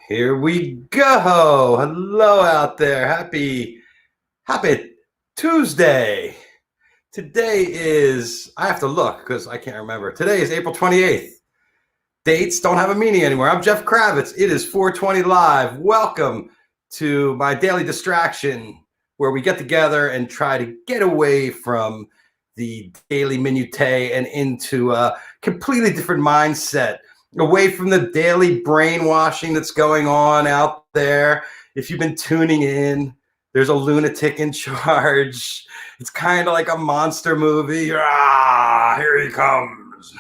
Here we go. Hello out there. Happy Tuesday. Today is, I have to look because I can't remember. Today is April 28th. Dates don't have a meaning anymore. I'm Jeff Kravitz. It is 420 Live. Welcome to my daily distraction where we get together and try to get away from the daily minutiae and into a completely different mindset. Away from the daily brainwashing that's going on out there. If you've been tuning in, there's a lunatic in charge. It's kind of like a monster movie. Ah, here he comes.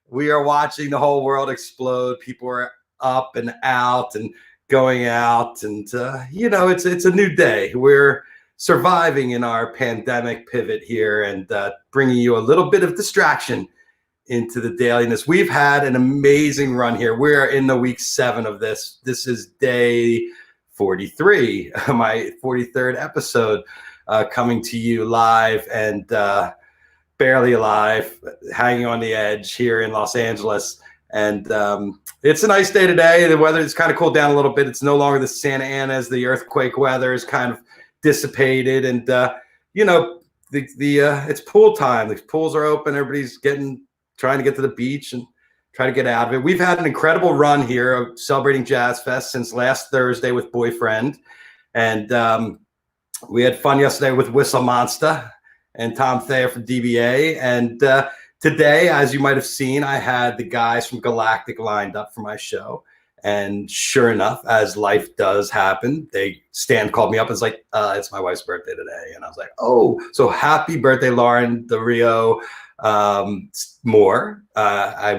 We are watching the whole world explode. People are up and out and going out. And, it's a new day. We're surviving in our pandemic pivot here and bringing you a little bit of distraction into the dailiness. We've had an amazing run here. We're in the week 7 of this. This is day 43, my 43rd episode, coming to you live and barely alive, hanging on the edge here in Los Angeles. And it's a nice day today. The weather has kind of cooled down a little bit. It's no longer the Santa Ana as the earthquake weather is kind of dissipated. And, it's pool time. The pools are open. Everybody's trying to get to the beach and try to get out of it. We've had an incredible run here of celebrating Jazzfest since last Thursday with Boyfriend. And we had fun yesterday with Whistle Monster and Tom Thayer from DBA. And today, as you might have seen, I had the guys from Galactic lined up for my show. And sure enough, as life does happen, Stan called me up and was like, it's my wife's birthday today. And I was like, oh, so happy birthday, Lauren Del Rio. I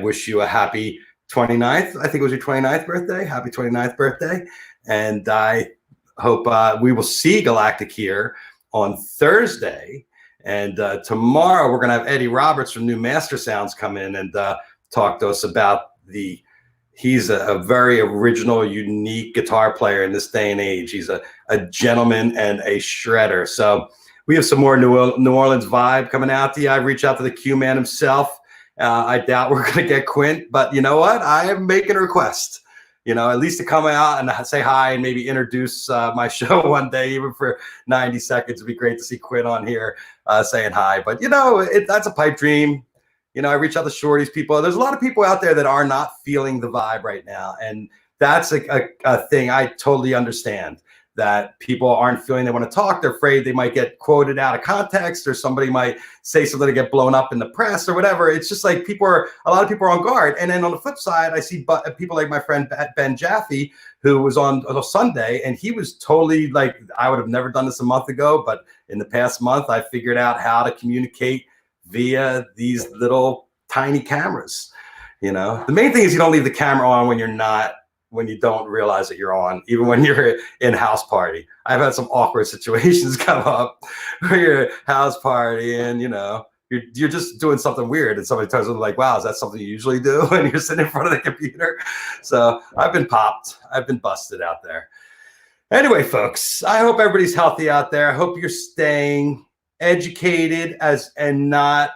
wish you a happy 29th. I think it was your 29th birthday. Happy 29th birthday. And I hope we will see Galactic here on Thursday. And tomorrow we're going to have Eddie Roberts from New Master Sounds come in and talk to us about he's a very original, unique guitar player in this day and age. He's a gentleman and a shredder. So we have some more New Orleans vibe coming out to you. I reached out to the Q-Man himself. I doubt we're going to get Quint, but you know what? I am making a request, at least to come out and say hi and maybe introduce my show one day, even for 90 seconds. It'd be great to see Quint on here saying hi. But, that's a pipe dream. I reach out to Shorty's people. There's a lot of people out there that are not feeling the vibe right now. And that's a thing I totally understand. That people aren't feeling they want to talk. They're afraid they might get quoted out of context or somebody might say something to get blown up in the press or whatever. It's just like a lot of people are on guard. And then on the flip side, I see people like my friend Ben Jaffe, who was on Sunday, and he was totally like, I would have never done this a month ago, but in the past month, I figured out how to communicate via these little tiny cameras. The main thing is you don't leave the camera on when you don't realize that you're on, even when you're in house party. I've had some awkward situations come up where you're at house party and, you're just doing something weird. And somebody tells you like, wow, is that something you usually do when you're sitting in front of the computer? So I've been popped. I've been busted out there. Anyway, folks, I hope everybody's healthy out there. I hope you're staying educated and not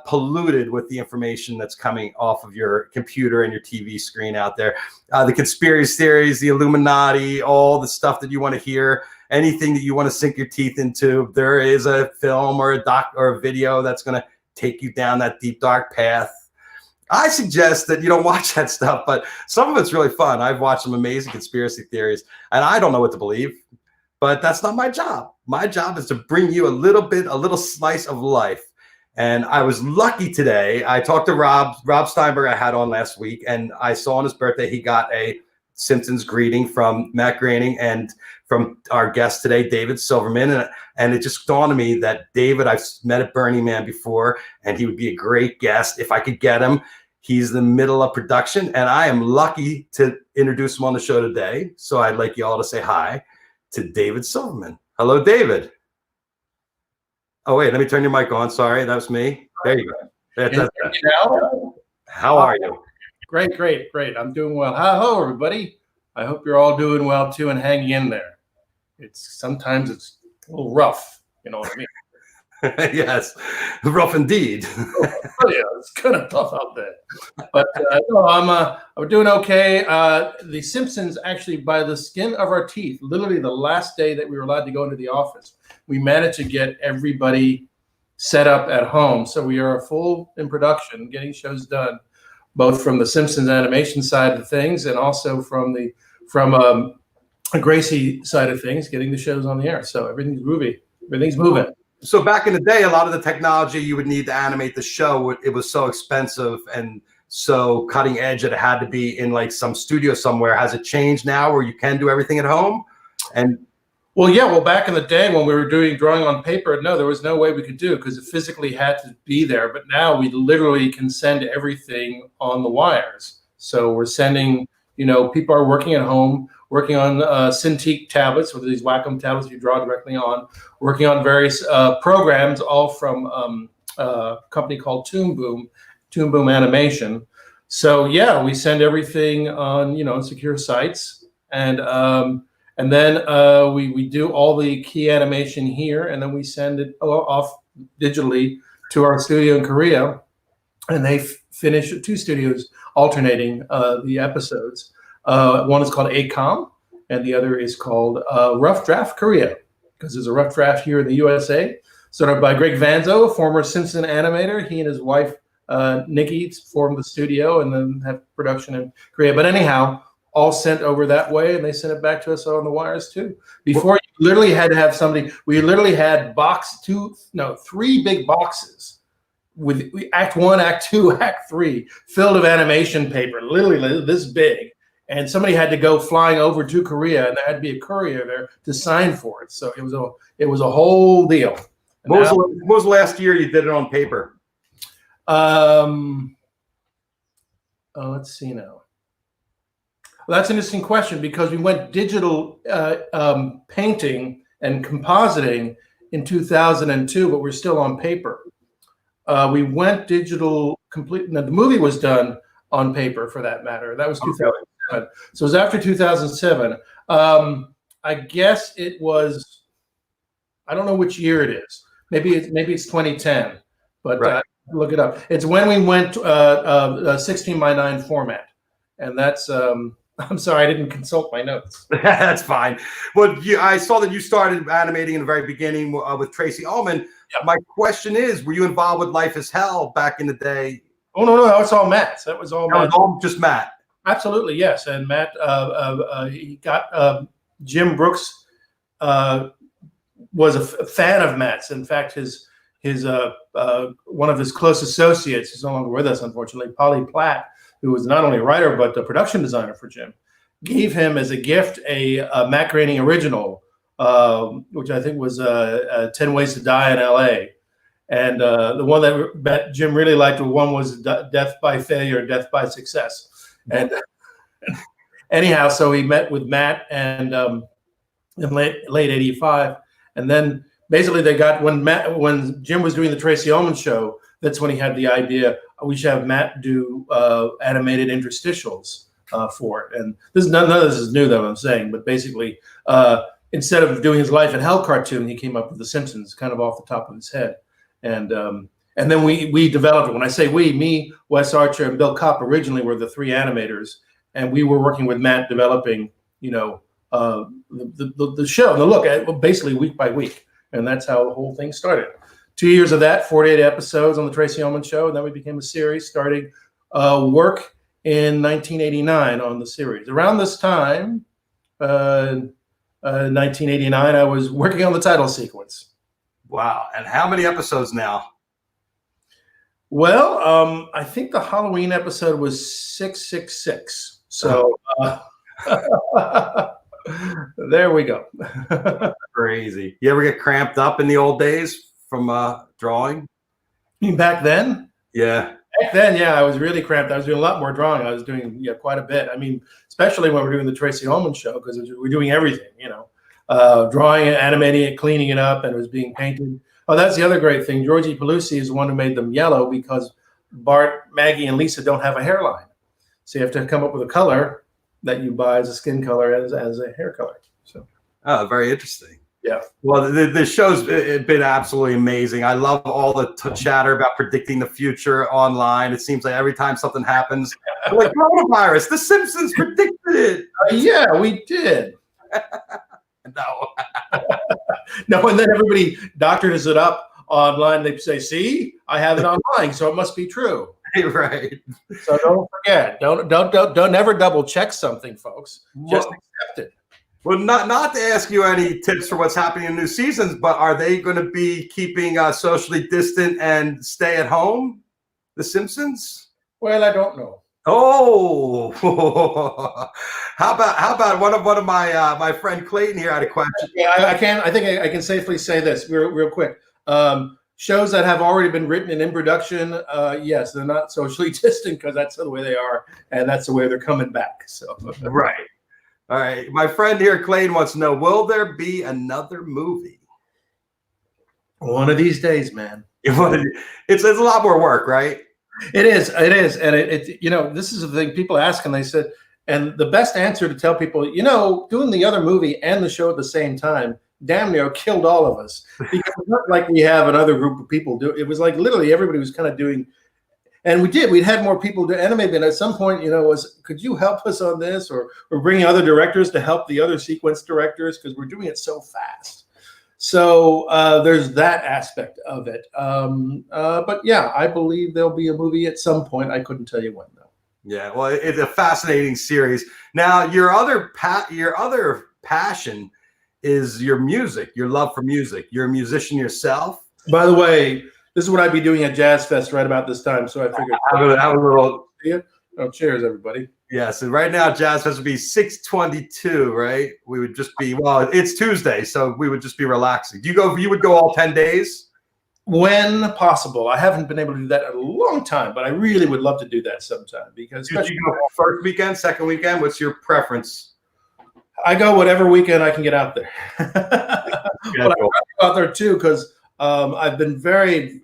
polluted with the information that's coming off of your computer and your TV screen out there. The conspiracy theories, the Illuminati, all the stuff that you want to hear, anything that you want to sink your teeth into. There is a film or a doc or a video that's going to take you down that deep, dark path. I suggest that you don't watch that stuff, but some of it's really fun. I've watched some amazing conspiracy theories, and I don't know what to believe. But that's not my job. My job is to bring you a little slice of life. And I was lucky today. I talked to Rob Steinberg I had on last week, and I saw on his birthday he got a Simpsons greeting from Matt Groening and from our guest today, David Silverman. And it just dawned on me that David, I've met at Burning Man before, and he would be a great guest if I could get him. He's in the middle of production, and I am lucky to introduce him on the show today. So I'd like you all to say hi to David Silverman. Hello, David. Oh, wait, let me turn your mic on. Sorry, that was me. There you go. How are you? Great. I'm doing well. Hello, everybody. I hope you're all doing well, too, and hanging in there. Sometimes it's a little rough, you know what I mean? Yes, rough indeed. Oh, yeah, it's kind of tough out there. But no, I'm doing okay. The Simpsons, actually, by the skin of our teeth, literally the last day that we were allowed to go into the office, we managed to get everybody set up at home. So we are full in production, getting shows done, both from the Simpsons animation side of things and also from a Gracie side of things, getting the shows on the air. So everything's groovy. Everything's moving. So back in the day, a lot of the technology you would need to animate the show, it was so expensive and so cutting edge that it had to be in like some studio somewhere. Has it changed now where you can do everything at home? And well, yeah. Well, back in the day when we were doing drawing on paper, no, there was no way we could do it because it physically had to be there. But now we literally can send everything on the wires. So we're sending, people are working at home, working on Cintiq tablets, with these Wacom tablets you draw directly on, working on various programs, all from a company called Toon Boom Animation. So yeah, we send everything on secure sites, and then we do all the key animation here, and then we send it off digitally to our studio in Korea, and they finish 2 studios alternating the episodes. One is called ACOM, and the other is called Rough Draft Korea, because there's a rough draft here in the USA, started by Greg Vanzo, a former Simpson animator. He and his wife, Nikki, formed the studio and then have production in Korea. But anyhow, all sent over that way, and they sent it back to us on the wires too. Before, you literally had to have somebody. We literally had 3 big boxes with Act 1, Act 2, Act 3 filled of animation paper, literally this big. And somebody had to go flying over to Korea, and there had to be a courier there to sign for it. So it was a whole deal. What was the last year you did it on paper? Let's see now. Well, that's an interesting question, because we went digital painting and compositing in 2002, but we're still on paper. We went digital complete. Now, the movie was done on paper, for that matter. That was 2007. So it was after 2007. I guess it was. I don't know which year it is. Maybe it's 2010, but right. Look it up. It's when we went 16:9 format, and that's. I'm sorry, I didn't consult my notes. That's fine. Well, I saw that you started animating in the very beginning with Tracy Ullman. Yep. My question is, were you involved with Life is Hell back in the day? Oh, no, that was all Matt. That was all Matt. Was all just Matt? Absolutely, yes. And Matt, he got Jim Brooks was a fan of Matt's. In fact, his one of his close associates, who's no longer with us, unfortunately, Polly Platt, who was not only a writer but a production designer for Jim, gave him as a gift a Matt Groening original, which I think was 10 Ways to Die in L.A. And the one that Jim really liked, one was Death by Failure, Death by Success. And anyhow, so he met with Matt and in late '85, and then basically they got when Jim was doing the Tracy Ullman show. That's when he had the idea we should have Matt do animated interstitials for it. And none of this is new, though, I'm saying. But basically, instead of doing his Life in Hell cartoon, he came up with The Simpsons, kind of off the top of his head. And then we developed it. When I say we, me, Wes Archer, and Bill Kopp originally were the 3 animators, and we were working with Matt developing, the show and the look, basically week by week. And that's how the whole thing started. 2 years of that, 48 episodes on the Tracy Ullman show, and then we became a series, starting work in 1989 on the series. Around this time, 1989, I was working on the title sequence. Wow. And how many episodes now? Well, I think the Halloween episode was 666. So there we go. Crazy. You ever get cramped up in the old days from drawing? You mean back then? Yeah. Back then, yeah, I was really cramped. I was doing a lot more drawing. I was doing quite a bit. I mean, especially when we're doing the Tracy Ullman show, because we're doing everything, drawing it, animating it, cleaning it up, and it was being painted. Oh, that's the other great thing. Georgie Pelusi is the one who made them yellow, because Bart, Maggie, and Lisa don't have a hairline. So you have to come up with a color that you buy as a skin color as a hair color. So. Oh, very interesting. Yeah. Well, the show's been absolutely amazing. I love all the chatter about predicting the future online. It seems like every time something happens, like coronavirus, The Simpsons predicted it. Yeah, we did. No. No, and then everybody doctors it up online. They say, "See, I have it online, so it must be true." Right. So don't forget. Don't ever double check something, folks. Just accept it. Well, not to ask you any tips for what's happening in new seasons, but are they going to be keeping socially distant and stay at home? The Simpsons? Well, I don't know. Oh, how about one of my friend Clayton here had a question. Yeah, I think I can safely say this real quick. Shows that have already been written and in production, yes, they're not socially distant because that's the way they are, and that's the way they're coming back. So right. All right. My friend here, Clayton, wants to know, will there be another movie? One of these days, man. It's a lot more work, right? It is. And it this is the thing people ask, and they said, and the best answer to tell people, doing the other movie and the show at the same time damn near killed all of us, because it's not like we have another group of people do. It was like literally everybody was kind of doing. And we'd had more people do anime, and at some point, could you help us on this, or bringing other directors to help the other sequence directors, because we're doing it so fast. So there's that aspect of it. But yeah, I believe there'll be a movie at some point. I couldn't tell you when, though. Yeah, well, it's a fascinating series. Now, your other passion is your music, your love for music. You're a musician yourself. By the way, this is what I'd be doing at Jazzfest right about this time. So I figured have a little. Oh, cheers, everybody. Yeah, so right now Jazzfest would be 6:22, right? We would just be, well, it's Tuesday, so we would just be relaxing. You would go all 10 days? When possible. I haven't been able to do that in a long time, but I really would love to do that sometime, because Did you go first weekend, second weekend? What's your preference? I go whatever weekend I can get out there. But I go out there too, because I've been very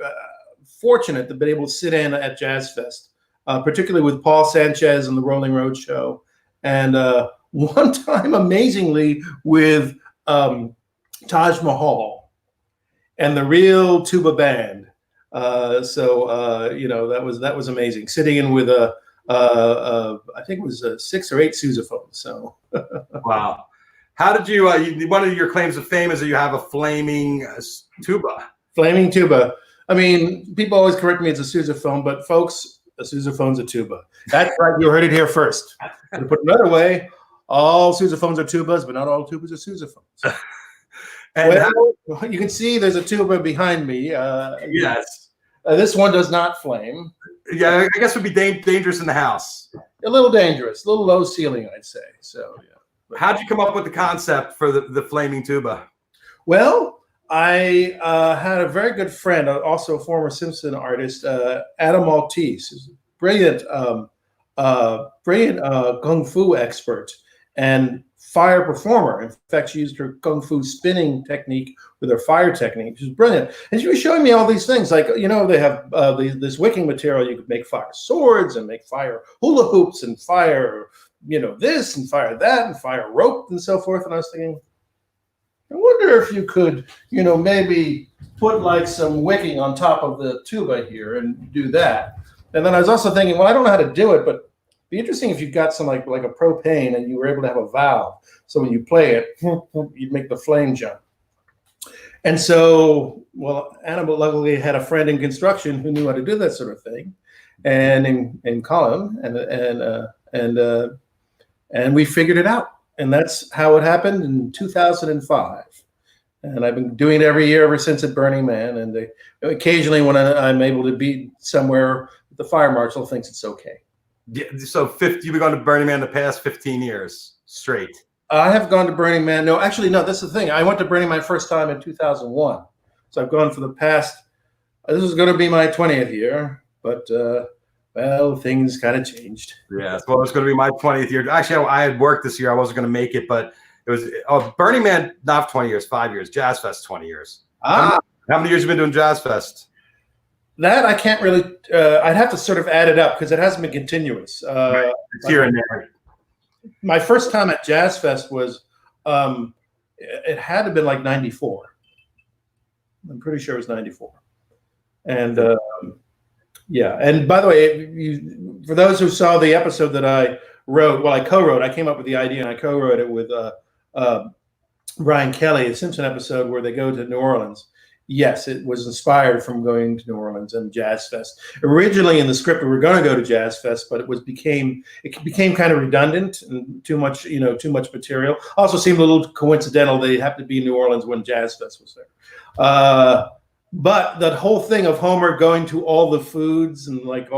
fortunate to be able to sit in at Jazzfest, particularly with Paul Sanchez and the Rolling Road Show. And one time, amazingly, with Taj Mahal and the Real Tuba Band. That was amazing. Sitting in with I think it was 6 or 8 sousaphones. So wow. How did you? One of your claims of fame is that you have a flaming tuba. Flaming tuba. I mean, people always correct me it's a sousaphone, but folks, a sousaphone's a tuba. That's right. You heard it here first. To put it another way, all sousaphones are tubas, but not all tubas are sousaphones. And you can see there's a tuba behind me. Yes. This one does not flame. Yeah, I guess it would be dangerous in the house. A little dangerous, a little low ceiling, I'd say. So, yeah. How'd you come up with the concept for the flaming tuba? Well, I had a very good friend, also a former Simpson artist, Adam Maltese, who's a brilliant kung fu expert and fire performer. In fact, she used her kung fu spinning technique with her fire technique. She's brilliant. And she was showing me all these things. Like, they have this wicking material. You could make fire swords and make fire hula hoops and fire, this and fire that and fire rope and so forth. And I was thinking, I wonder if you could, maybe put like some wicking on top of the tuba here and do that. And then I was also thinking, well, I don't know how to do it, but it'd be interesting if you got some like a propane and you were able to have a valve. So when you play it, you'd make the flame jump. And so, well, Anna luckily had a friend in construction who knew how to do that sort of thing, and in Colin, and we figured it out. And that's how it happened in 2005. And I've been doing it every year ever since at Burning Man. And occasionally when I'm able to be somewhere, the fire marshal thinks it's okay. Yeah, so you've been going to Burning Man the past 15 years straight. I have gone to Burning Man. No, actually, no, that's the thing. I went to Burning Man first time in 2001. So I've gone for the past, this is going to be my 20th year, but well, things kind of changed. Yeah, well, it's going to be my 20th year. Actually, I had worked this year. I wasn't going to make it, but it was Burning Man, not 20 years, 5 years. Jazzfest, 20 years. How many years have you been doing Jazzfest? That I can't really, I'd have to sort of add it up because it hasn't been continuous. Right. It's here and there. My first time at Jazzfest was it had to have been like 94. I'm pretty sure it was 94. And yeah. And by the way, for those who saw the episode that I wrote, well, I co-wrote. I came up with the idea and I co-wrote it with Brian Kelly, a Simpson episode where they go to New Orleans. Yes, it was inspired from going to New Orleans and Jazz Fest. Originally in the script, we were going to go to Jazz Fest, but it became kind of redundant and too much material. Also seemed a little coincidental they happened to be in New Orleans when Jazz Fest was there. But that whole thing of Homer going to all the foods and like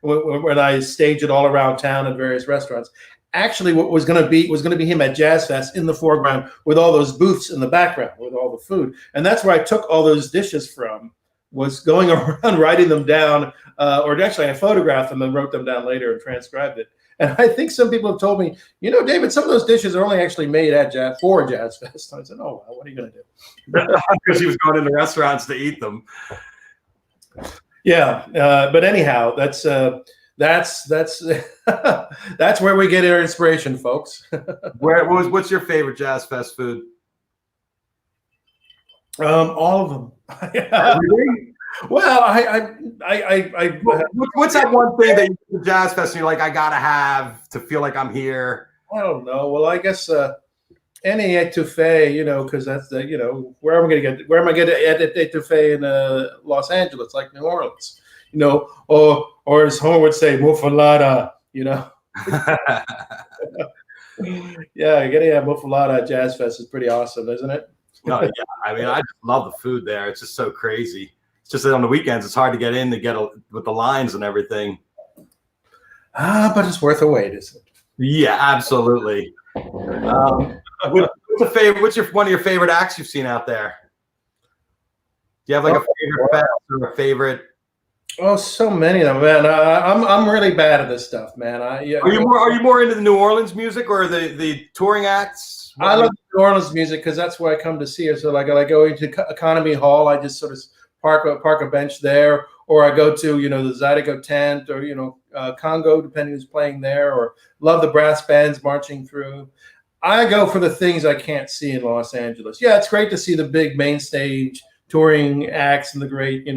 when I stage it all around town at various restaurants, actually what was going to be him at Jazz Fest in the foreground with all those booths in the background with all the food. And that's where I took all those dishes from, was going around writing them down, or actually I photographed them and wrote them down later and transcribed it. And I think some people have told me, David, some of those dishes are only actually made for Jazz Fest. I said, oh, well, what are you going to do? Because he was going into restaurants to eat them. Yeah, but anyhow, that's that's where we get our inspiration, folks. What's your favorite Jazz Fest food? All of them. Really? Well, what's that one thing that you do at Jazz Fest and you're like, I gotta have to feel like I'm here? I don't know. Well, I guess any etouffee, because that's where am I going to get etouffee in Los Angeles, like New Orleans, or as Homer would say, muffalata, Yeah, getting a muffalata at Jazz Fest is pretty awesome, isn't it? No, yeah. I mean, I just love the food there. It's just so crazy. It's just that on the weekends, it's hard to get in with the lines and everything. But it's worth a wait, isn't it? Yeah, absolutely. What's one of your favorite acts you've seen out there? Do you have like a favorite fest or a favorite? Oh, so many of them, man. I'm really bad at this stuff, man. Are you more into the New Orleans music or the touring acts? I love New Orleans music because that's where I come to see it. So like I go into Economy Hall, I just sort of park a bench there, or I go to the Zydeco tent, or Congo, depending who's playing there, or love the brass bands marching through. I go for the things I can't see in Los Angeles. Yeah, it's great to see the big main stage touring acts and the great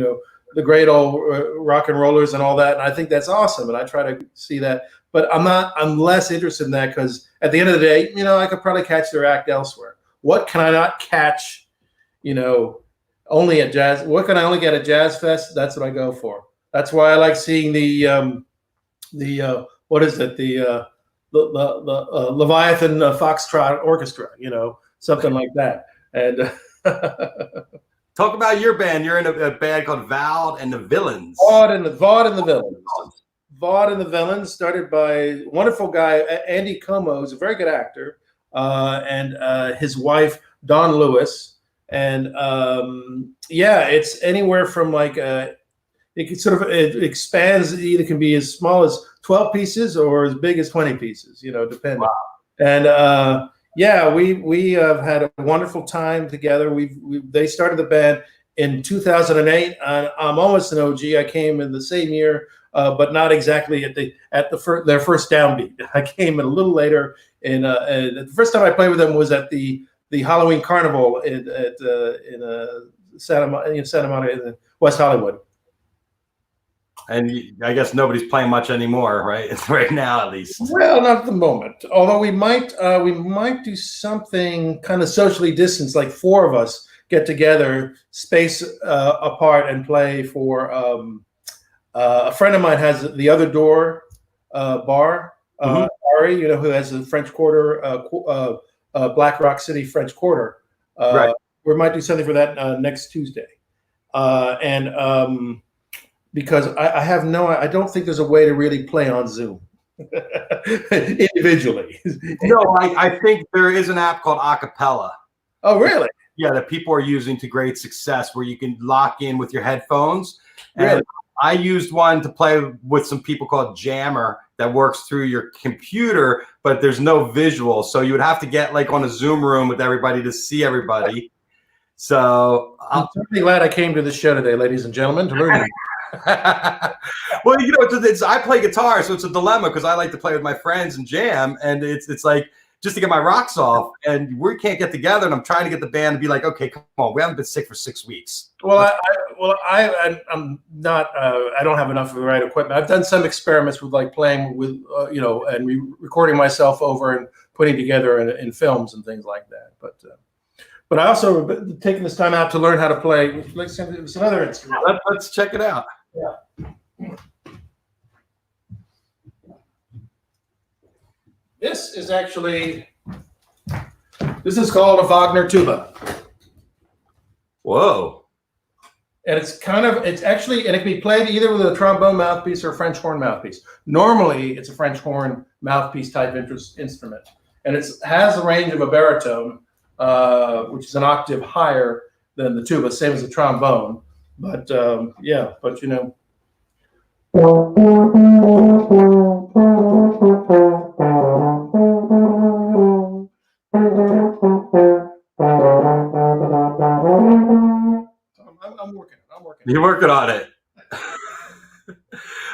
old rock and rollers and all that. And I think that's awesome. And I try to see that, but I'm less interested in that because at the end of the day, I could probably catch their act elsewhere. What can I not catch, only at Jazz? What can I only get at Jazz Fest? That's what I go for. That's why I like seeing the what is it? The Leviathan Foxtrot Orchestra, something like that. And talk about your band. You're in a band called Vaud and the Villains. Vaud and the Villains. Vaud and the Villains, started by a wonderful guy, Andy Como, who's a very good actor, and his wife, Dawn Lewis. And it's anywhere from it expands. It either can be as small as 12 pieces or as big as 20 pieces, depending. Wow. And we have had a wonderful time together. They started the band in 2008. I'm almost an OG. I came in the same year, but not exactly at their first downbeat. I came in a little later. And the first time I played with them was at the Halloween Carnival in Santa Monica, in West Hollywood. And I guess nobody's playing much anymore, right? Right now, at least. Well, not at the moment. Although we might do something kind of socially distanced, like four of us get together, space apart, and play for. A friend of mine has the Other Door bar. Ari, who has the French Quarter, Black Rock City French Quarter. Right. We might do something for that next Tuesday, because I don't think there's a way to really play on Zoom individually. No, I think there is an app called Acapella. Oh, really? Yeah, that people are using to great success, where you can lock in with your headphones. Really? And I used one to play with some people called Jammer that works through your computer, but there's no visual. So you would have to get like on a Zoom room with everybody to see everybody. So I'm certainly glad I came to the show today, ladies and gentlemen, to learn. Well, I play guitar, so it's a dilemma because I like to play with my friends and jam, and it's like just to get my rocks off, and we can't get together. And I'm trying to get the band to be like, okay, come on, we haven't been sick for 6 weeks. Well, I'm not. I don't have enough of the right equipment. I've done some experiments with like playing with, and recording myself over and putting together in films and things like that. But I also taken this time out to learn how to play like some other instruments. Let's check it out. Yeah. This is called a Vogner Tuba. Whoa. And it's actually, and it can be played either with a trombone mouthpiece or a French horn mouthpiece. Normally, it's a French horn mouthpiece type instrument. And it has a range of a baritone, which is an octave higher than the tuba, same as a trombone. But I'm working. You're working on it.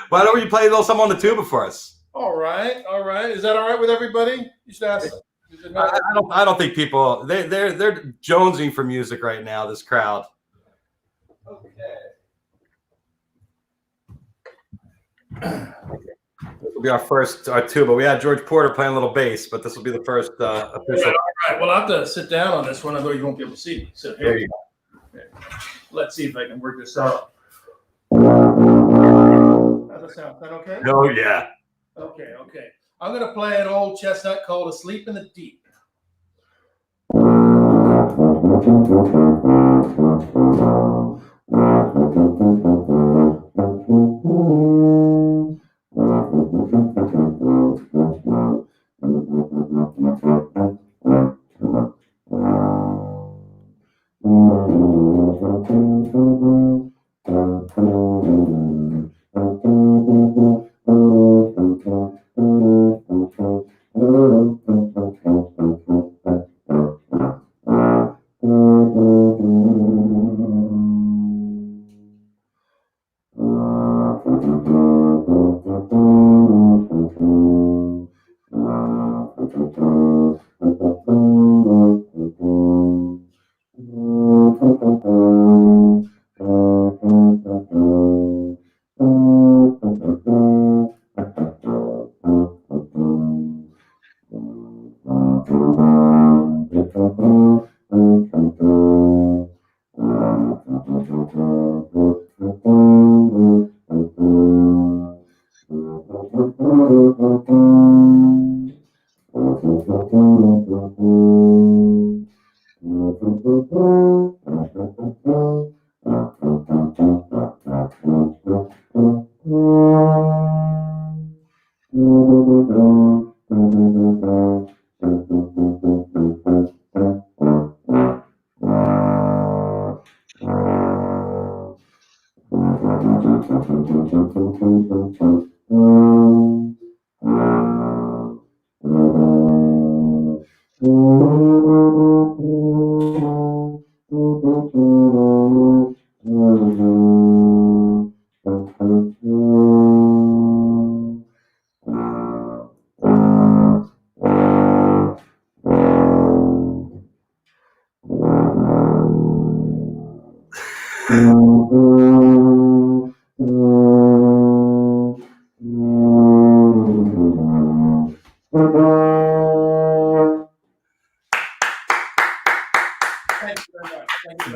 Why don't you play a little something on the tuba for us? All right. Is that all right with everybody? You should ask them. I don't think people they're jonesing for music right now. This crowd. Okay. This will be our tuba. We had George Porter playing a little bass, but this will be the first official. All right. Well, I'll have to sit down on this one, although you won't be able to see me. So here you go. Okay. Let's see if I can work this out. How's that sound? Is that okay? Oh yeah. Okay. I'm going to play an old chestnut called Asleep in the Deep.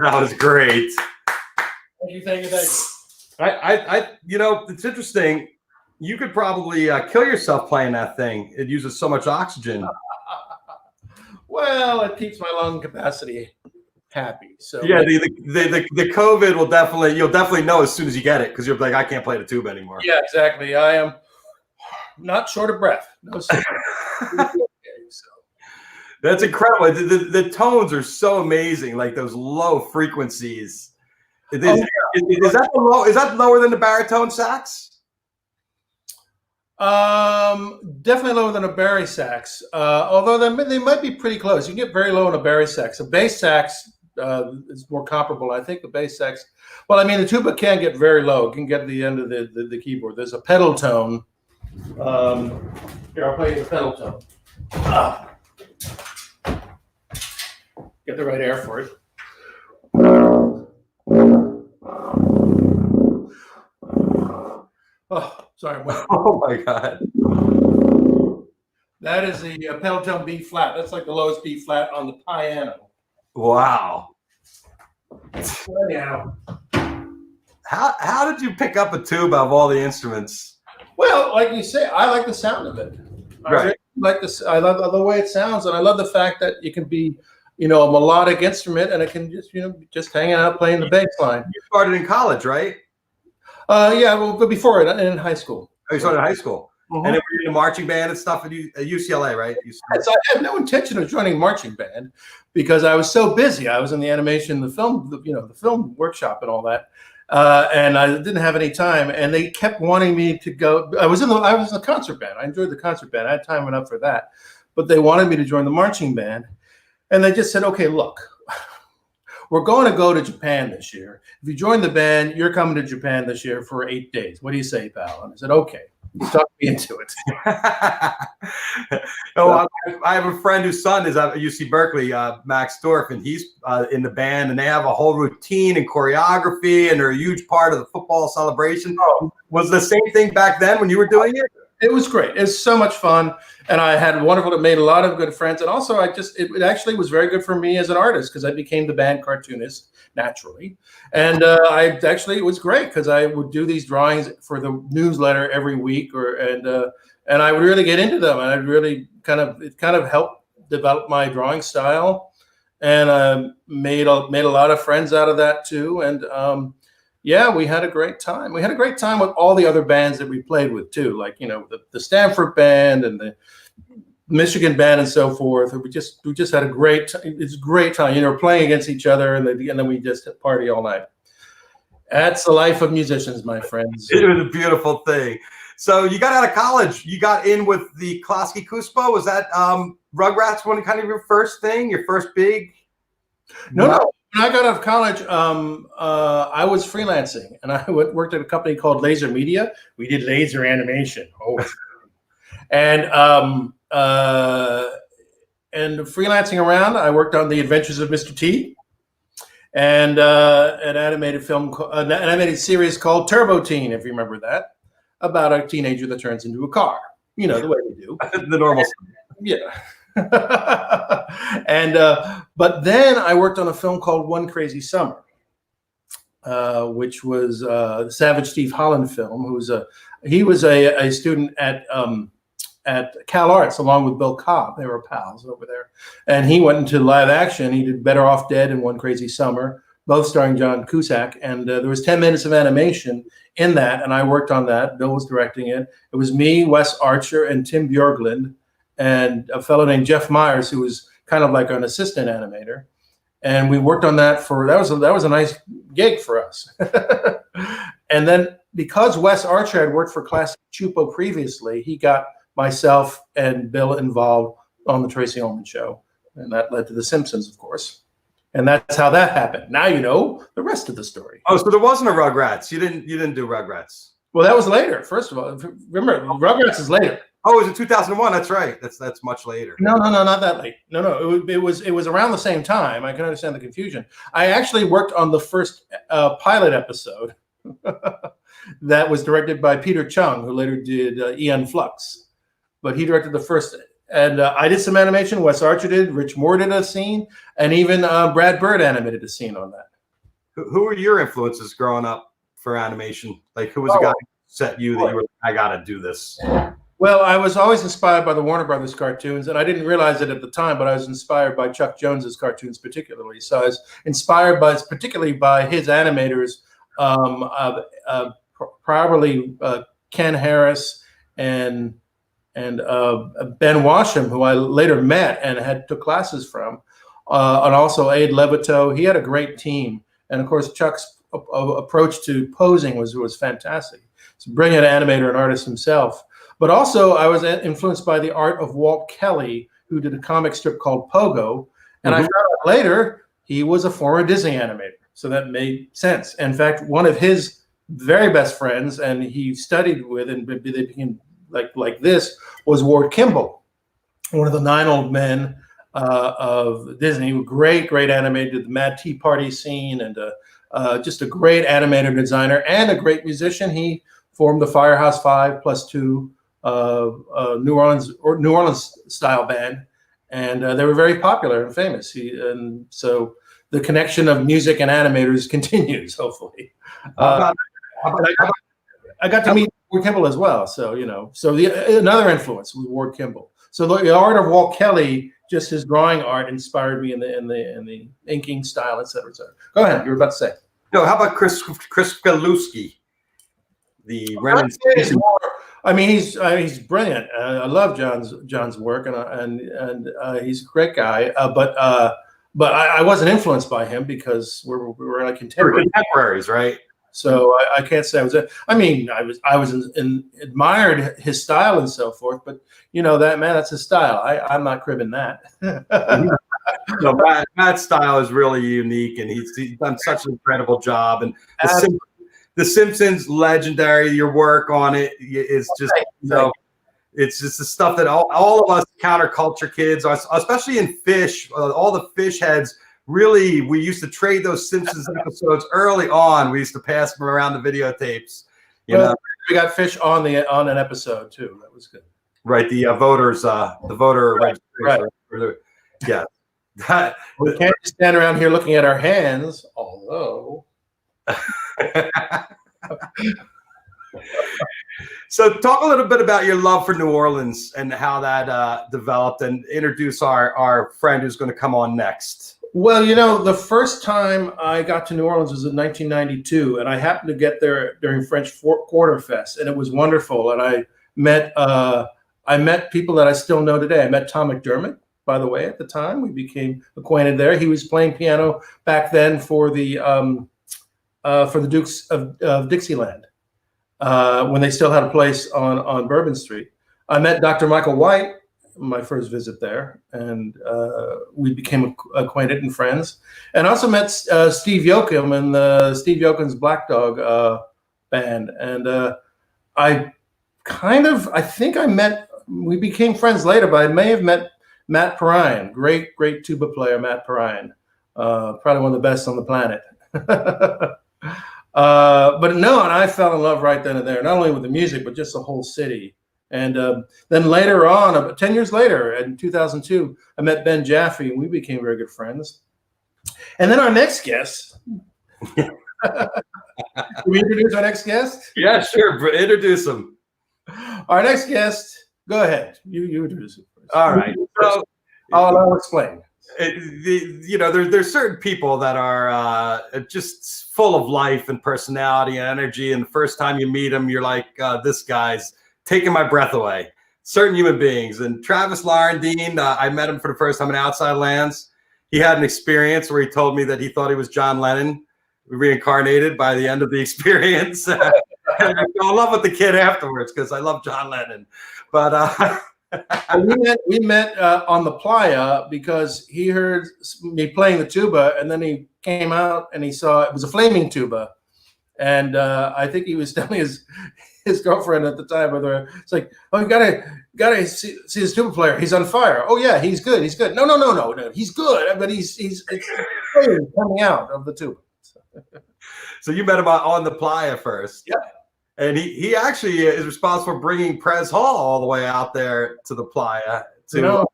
That was great. Thank you. It's interesting. You could probably kill yourself playing that thing. It uses so much oxygen. Well, it keeps my lung capacity happy. So yeah, the COVID you'll definitely know as soon as you get it, because you'll be like, I can't play the tuba anymore. Yeah, exactly. I am not short of breath. No. That's incredible. The tones are so amazing, like those low frequencies. Is that lower than the baritone sax? Definitely lower than a bari sax. Although they might be pretty close. You can get very low in a bari sax. A bass sax is more comparable. I think the bass sax. Well, I mean, the tuba can get very low. It can get to the end of the keyboard. There's a pedal tone. Here, I'll play you the pedal tone. get the right air for it. Oh, sorry. Oh my God. That is the pedal tone B flat. That's like the lowest B flat on the piano. Wow. Anyhow. How did you pick up a tuba of all the instruments? Well, like you say, I like the sound of it. I Right. really like this. I love the way it sounds, and I love the fact that it can be, a melodic instrument, and it can just hang out playing the bass line. You started in college, right? Yeah, well, but before it, in high school. Oh, you started in high school. Mm-hmm. And then were you in a marching band and stuff at UCLA, right? So I had no intention of joining marching band because I was so busy. I was in the animation, the film, the film workshop and all that. And I didn't have any time, and they kept wanting me to go. I was in the concert band. I enjoyed the concert band. I had time enough for that, but they wanted me to join the marching band, and they just said, "Okay, look, we're going to go to Japan this year. If you join the band, you're coming to Japan this year for 8 days. What do you say, pal?" And I said, "Okay." Talk me into it. I have a friend whose son is at UC Berkeley, Max Dorff, and he's in the band, and they have a whole routine and choreography, and they're a huge part of the football celebration. Oh. Was the same thing back then when you were doing it? It was great. It was so much fun, and I had made a lot of good friends, and also it actually was very good for me as an artist because I became the band cartoonist naturally, and it was great because I would do these drawings for the newsletter every week, and I would really get into them, and I'd really kind of helped develop my drawing style, and made a lot of friends out of that too, and yeah, we had a great time. We had a great time with all the other bands that we played with too, like the Stanford band and the Michigan band and so forth. We just had a great time. Playing against each other, and then we just party all night. That's the life of musicians, my friends. It was a beautiful thing. So you got out of college. You got in with the Klasky Csupo. Was that Rugrats one kind of your first thing? Your first big? No. When I got out of college, I was freelancing, and I worked at a company called Laser Media. We did laser animation. And freelancing around, I worked on The Adventures of Mr. T, and an animated series called Turbo Teen, if you remember that, about a teenager that turns into a car. The way we do. The normal. Yeah. But then I worked on a film called One Crazy Summer, which was the Savage Steve Holland film. He was a student at Cal Arts along with Bill Cobb. They were pals over there, and he went into live action. He did Better Off Dead and One Crazy Summer, both starring John Cusack. And there was 10 minutes of animation in that, and I worked on that. Bill was directing it. It was me, Wes Archer, and Tim Bjorklund, and a fellow named Jeff Myers, who was kind of like an assistant animator. And we worked on that that was a nice gig for us. And then because Wes Archer had worked for Klasky Csupo previously, he got myself and Bill involved on the Tracy Ullman Show. And that led to The Simpsons, of course. And that's how that happened. Now you know the rest of the story. Oh, so there wasn't a Rugrats. You didn't do Rugrats. Well, that was later, first of all. Remember, Rugrats is later. Oh, it was in 2001. That's right. That's much later. No, not that late. No. It was around the same time. I can understand the confusion. I actually worked on the first pilot episode that was directed by Peter Chung, who later did Aeon Flux. But he directed the first, and I did some animation. Wes Archer did. Rich Moore did a scene, and even Brad Bird animated a scene on that. Who were your influences growing up for animation? Like, who was the guy who set you that you were like, I gotta do this? Well, I was always inspired by the Warner Brothers cartoons, and I didn't realize it at the time, but I was inspired by Chuck Jones's cartoons particularly. So I was inspired particularly by his animators, probably Ken Harris and Ben Washam, who I later met and took classes from, and also Abe Levito. He had a great team, and of course Chuck's approach to posing was fantastic. He's a brilliant animator and artist himself. But also, I was influenced by the art of Walt Kelly, who did a comic strip called Pogo. And I found out later he was a former Disney animator. So that made sense. In fact, one of his very best friends, and he studied with, and they became like this, was Ward Kimball, one of the 9 Old Men of Disney. Great animator, did the Mad Tea Party scene, and just a great animator, designer, and a great musician. He formed the Firehouse Five plus two New Orleans style band, and they were very popular and famous. And so the connection of music and animators continues, hopefully. I got to meet Ward Kimball as well, so another influence was Ward Kimball. So the art of Walt Kelly, just his drawing art, inspired me in the inking style, et cetera, et cetera. Go ahead, you were about to say. No, how about Chris Galuski? The Ren I mean, he's brilliant. I love John's work, and he's a great guy. But I wasn't influenced by him because we're like contemporaries, right? So I can't say I was. I was admired his style and so forth. But that's his style. I'm not cribbing that. No, Matt's style is really unique, and he's done such an incredible job. And the Simpsons, legendary. Your work on it is just it's just the stuff that all of us counterculture kids, especially in Fish, all the Fish heads. Really, we used to trade those Simpsons episodes early on. We used to pass them around the videotapes. You know, we got Fish on an episode too. That was good. Right, the voter registration. Right. Yeah. We can't just stand around here looking at our hands, although. So talk a little bit about your love for New Orleans and how that developed, and introduce our friend who's going to come on next. Well, the first time I got to New Orleans was in 1992, and I happened to get there during French Quarter Fest, and it was wonderful. And I met people that I still know today. I met Tom McDermott, by the way, at the time. We became acquainted there. He was playing piano back then for the Dukes of Dixieland when they still had a place on Bourbon Street. I met Dr. Michael White, my first visit there, and we became acquainted and friends. And also met Steve Yoakum and Steve Yoakum's Black Dog band. And we became friends later, but I may have met Matt Perrine, great tuba player, Matt Perrine, probably one of the best on the planet. And I fell in love right then and there, not only with the music, but just the whole city. And then later on, 10 years later, in 2002, I met Ben Jaffe, and we became very good friends. And then our next guest. Can we introduce our next guest? Yeah, sure. Introduce him. Our next guest, go ahead. You introduce him first. All right. So I'll explain. There's certain people that are just full of life and personality and energy. And the first time you meet them, you're like, this guy's taking my breath away. Certain human beings. And Travis Laurendine, I met him for the first time in Outside Lands. He had an experience where he told me that he thought he was John Lennon, reincarnated by the end of the experience. And I fell in love with the kid afterwards because I love John Lennon. But we met on the playa because he heard me playing the tuba, and then he came out and he saw it was a flaming tuba, and I think he was telling his girlfriend at the time, it's like, oh, you gotta see this tuba player. He's on fire. Oh yeah, he's good. No, he's good, but he's coming out of the tuba. So you met him on the playa first. Yeah. And he actually is responsible for bringing Prez Hall all the way out there to the playa to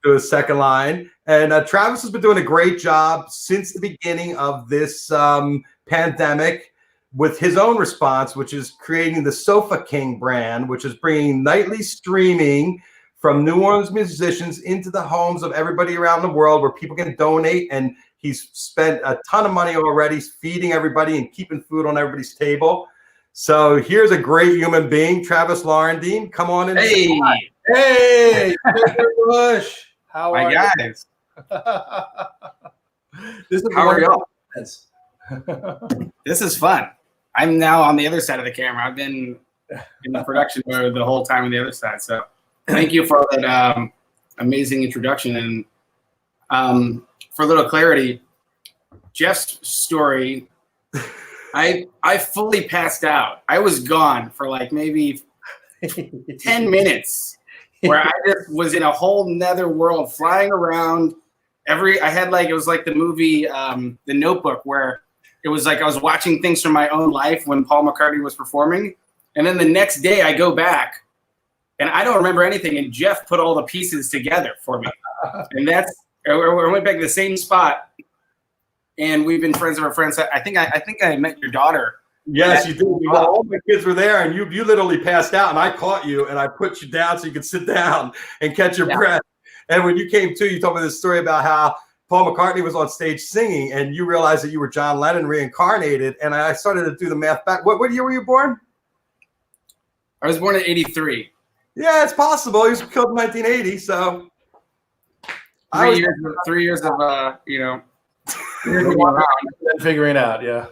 his second line. And Travis has been doing a great job since the beginning of this pandemic with his own response, which is creating the Sofa King brand, which is bringing nightly streaming from New Orleans musicians into the homes of everybody around the world where people can donate. And he's spent a ton of money already feeding everybody and keeping food on everybody's table. So here's a great human being, Travis Laurendine. Come on in. Hey, Mr. Bush. How are you guys? How are y'all? This is fun. I'm now on the other side of the camera. I've been in the production mode the whole time on the other side. So thank you for that amazing introduction. And for a little clarity, Jeff's story. I fully passed out. I was gone for like maybe 10 minutes. where I just was in a whole nether world, flying around. I had like, it was like the movie The Notebook, where it was like I was watching things from my own life when Paul McCartney was performing. And then the next day I go back and I don't remember anything. And Jeff put all the pieces together for me. And I went back to the same spot. And we've been friends of our friends. I think I met your daughter. Yes, you did. All my kids were there, and you literally passed out, and I caught you, and I put you down so you could sit down and catch your breath. And when you came to, you told me this story about how Paul McCartney was on stage singing, and you realized that you were John Lennon reincarnated. And I started to do the math back. What year were you born? I was born in '83. Yeah, it's possible. He was killed in 1980, so 3 years of figuring out, yeah.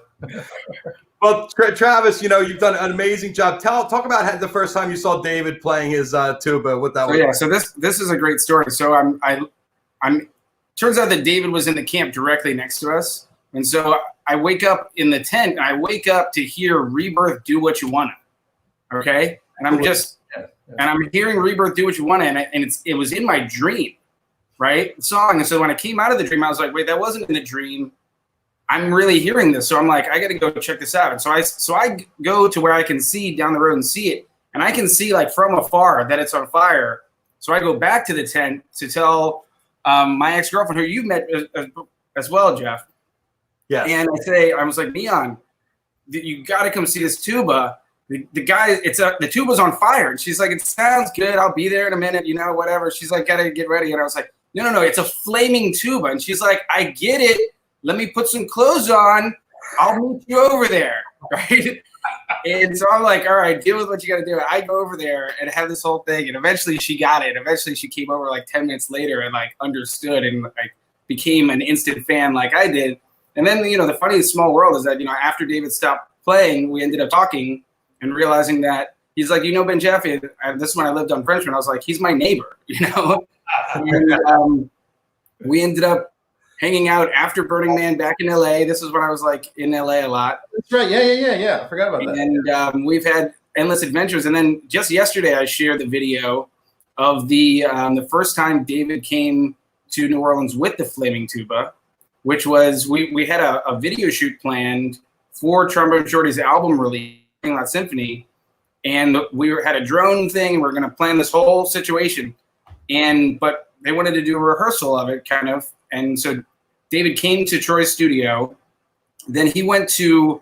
Well, Travis, you've done an amazing job. Talk about the first time you saw David playing his tuba. What that was. Yeah, so this is a great story. So I'm. Turns out that David was in the camp directly next to us, and so I wake up in the tent. And I wake up to hear Rebirth, "Do What You Wanna." Okay, and I'm hearing Rebirth, "Do What You Wanna," and it was in my dream, right? The song. And so when I came out of the dream, I was like, wait, that wasn't in the dream. I'm really hearing this. So I'm like, I got to go check this out. And so I go to where I can see down the road and see it. And I can see like from afar that it's on fire. So I go back to the tent to tell my ex-girlfriend, who you met as well, Jeff. Yeah. And I was like, Neon, you got to come see this tuba. The guy, the tuba's on fire. And she's like, it sounds good. I'll be there in a minute, whatever. She's like, got to get ready. And I was like, no, it's a flaming tuba. And she's like, I get it. Let me put some clothes on. I'll meet you over there, right? And so I'm like, all right, deal with what you got to do. I go over there and have this whole thing, and eventually she got it. Eventually she came over like 10 minutes later and like understood and like became an instant fan like I did. And then, the funny small world is that, after David stopped playing, we ended up talking and realizing that he's like, Ben Jaffe, this is when I lived on Frenchman. I was like, he's my neighbor, And we ended up hanging out after Burning Man back in LA. This is when I was like in LA a lot. That's right. Yeah. I forgot about that. And we've had endless adventures. And then just yesterday, I shared the video of the first time David came to New Orleans with the flaming tuba, which was we had a video shoot planned for Trombone Shorty's album release, That Symphony, and we had a drone thing. And we were going to plan this whole situation, but they wanted to do a rehearsal of it, kind of. And so David came to Troy's studio. Then he went to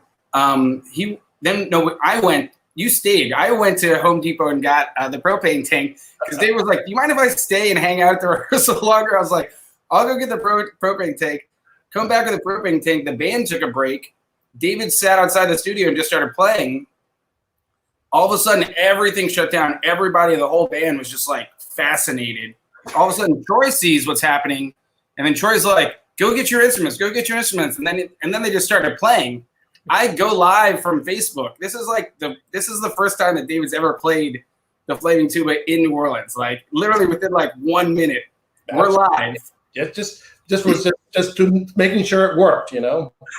you stayed. I went to Home Depot and got the propane tank because David was like, do you mind if I stay and hang out at the rehearsal longer? I was like, I'll go get the propane tank. Come back with the propane tank. The band took a break. David sat outside the studio and just started playing. All of a sudden, everything shut down. Everybody, the whole band was just like fascinated. All of a sudden, Troy sees what's happening. And then Troy's like, go get your instruments. And then they just started playing. I go live from Facebook. This is the first time that David's ever played the flaming tuba in New Orleans. Like literally within like 1 minute, we're live. Just making sure it worked,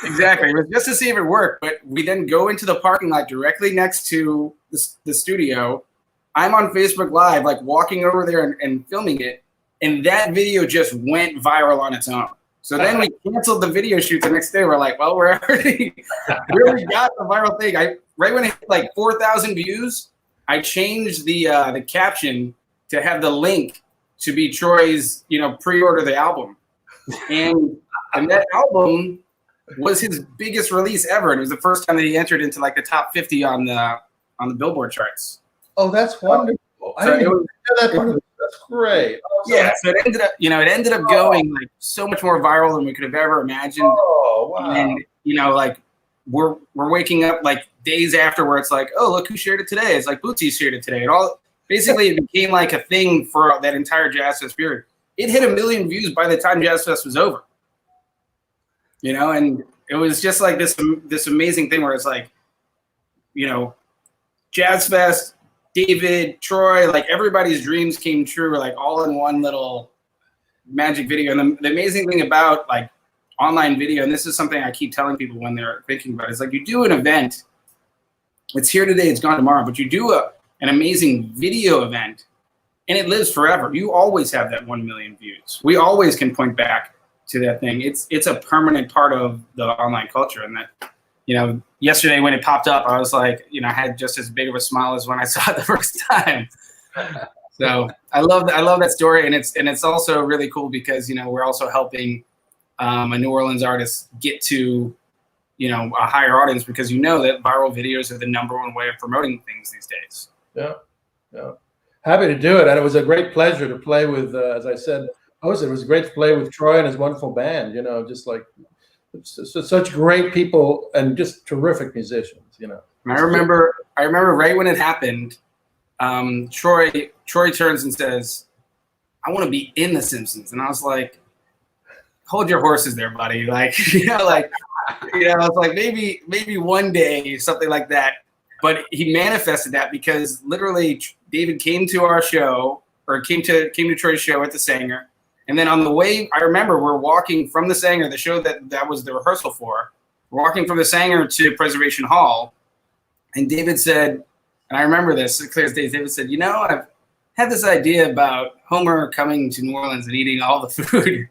Exactly. It was just to see if it worked. But we then go into the parking lot directly next to the studio. I'm on Facebook Live, like walking over there and filming it. And that video just went viral on its own. So then we canceled the video shoot the next day. We're like, well, we're already really got the viral thing. Right when it hit like 4,000 views, I changed the caption to have the link to be Troy's, pre-order the album. And that album was his biggest release ever. And it was the first time that he entered into like the top 50 on the Billboard charts. Oh, that's wonderful. I didn't even know that part of it. That's great. Yeah, so it ended up going like so much more viral than we could have ever imagined. Oh, wow. And like we're waking up like days after where it's like, oh, look who shared it today. It's like Bootsy shared it today. Basically it became like a thing for that entire Jazz Fest period. It hit 1 million views by the time Jazz Fest was over. And it was just like this amazing thing where it's like, Jazz Fest, David, Troy, like everybody's dreams came true, like all in one little magic video. And the amazing thing about like online video, and this is something I keep telling people when they're thinking about it, is like you do an event, it's here today, it's gone tomorrow, but you do an amazing video event, and it lives forever. You always have that 1 million views. We always can point back to that thing. It's a permanent part of the online culture, and that, you know, yesterday when it popped up, I was like, you know, I had just as big of a smile as when I saw it the first time. So I love that story, and it's also really cool because, you know, we're also helping a New Orleans artist get to, you know, a higher audience, because you know that viral videos are the #1 way of promoting things these days. Yeah, yeah. Happy to do it, and it was a great pleasure to play with. As I said, it was great to play with Troy and his wonderful band. You know, just like such great people and just terrific musicians. You know, and I remember right when it happened, Troy turns and says, "I want to be in the Simpsons," and I was like, "Hold your horses there, buddy." Like, you know, like, you know, I was like, maybe one day, something like that. But he manifested that because literally David came to our show, or came to Troy's show at the Sanger. And then on the way, I remember we're walking from the Sanger, the show that was the rehearsal for, we're walking from the Sanger to Preservation Hall. And David said, and I remember this clear as day, David said, you know, I've had this idea about Homer coming to New Orleans and eating all the food.